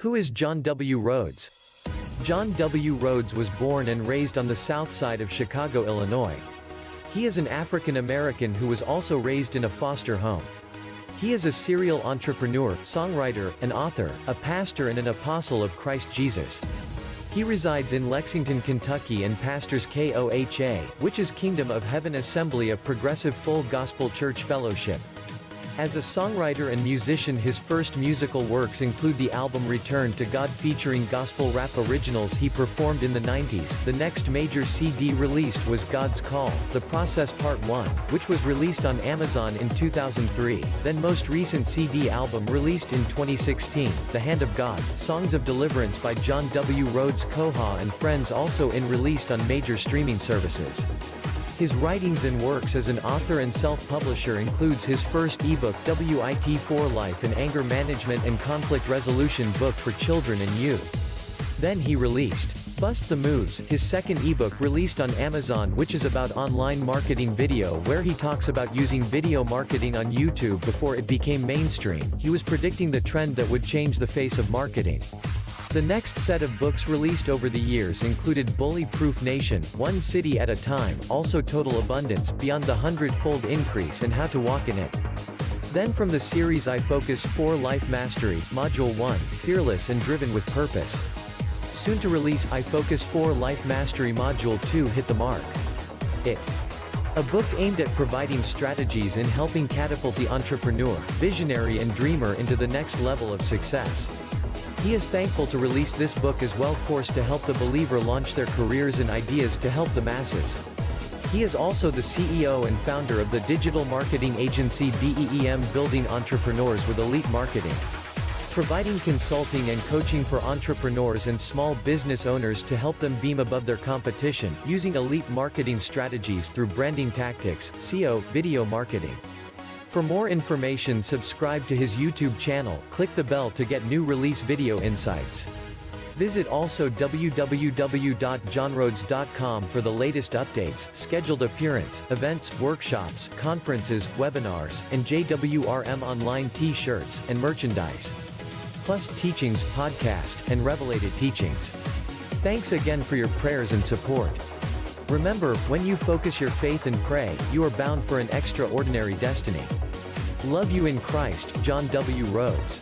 Who is John W. Rhodes? John W. Rhodes was born and raised on the south side of Chicago, Illinois. He is an African American who was also raised in a foster home. He is a serial entrepreneur, songwriter, an author, a pastor and an apostle of Christ Jesus. He resides in Lexington, Kentucky and pastors KOHA, which is Kingdom of Heaven Assembly of Progressive Full Gospel Church Fellowship. As a songwriter and musician, his first musical works include the album Return to God featuring gospel rap originals he performed in the 90s. The next major CD released was God's Call, The Process Part 1, which was released on Amazon in 2003. Then most recent CD album released in 2016, The Hand of God, Songs of Deliverance by John W. Rhodes Koha and Friends, also released on major streaming services. His writings and works as an author and self-publisher includes his first ebook WIT for Life, an anger management and conflict resolution book for children and youth. Then he released Bust the Moves, his second ebook released on Amazon, which is about online marketing video, where he talks about using video marketing on YouTube before it became mainstream. He was predicting the trend that would change the face of marketing. The next set of books released over the years included Bully-Proof Nation, One City at a Time, also Total Abundance, Beyond the 100-Fold Increase and How to Walk in It. Then from the series I Focus 4 Life Mastery, Module 1, Fearless and Driven with Purpose. Soon to release I Focus 4 Life Mastery Module 2 Hit the Mark. It. A book aimed at providing strategies in helping catapult the entrepreneur, visionary and dreamer into the next level of success. He is thankful to release this book as well course to help the believer launch their careers and ideas to help the masses. He is also the CEO and founder of the digital marketing agency BEEM, building entrepreneurs with elite marketing. Providing consulting and coaching for entrepreneurs and small business owners to help them beam above their competition, using elite marketing strategies through branding tactics, SEO, video marketing. For more information, subscribe to his YouTube channel, click the bell to get new release video insights. Visit also www.johnrhodes.com for the latest updates, scheduled appearance, events, workshops, conferences, webinars, and JWRM online t-shirts, and merchandise. Plus teachings, podcast, and revelated teachings. Thanks again for your prayers and support. Remember, when you focus your faith and pray, you are bound for an extraordinary destiny. Love you in Christ, John W. Rhodes.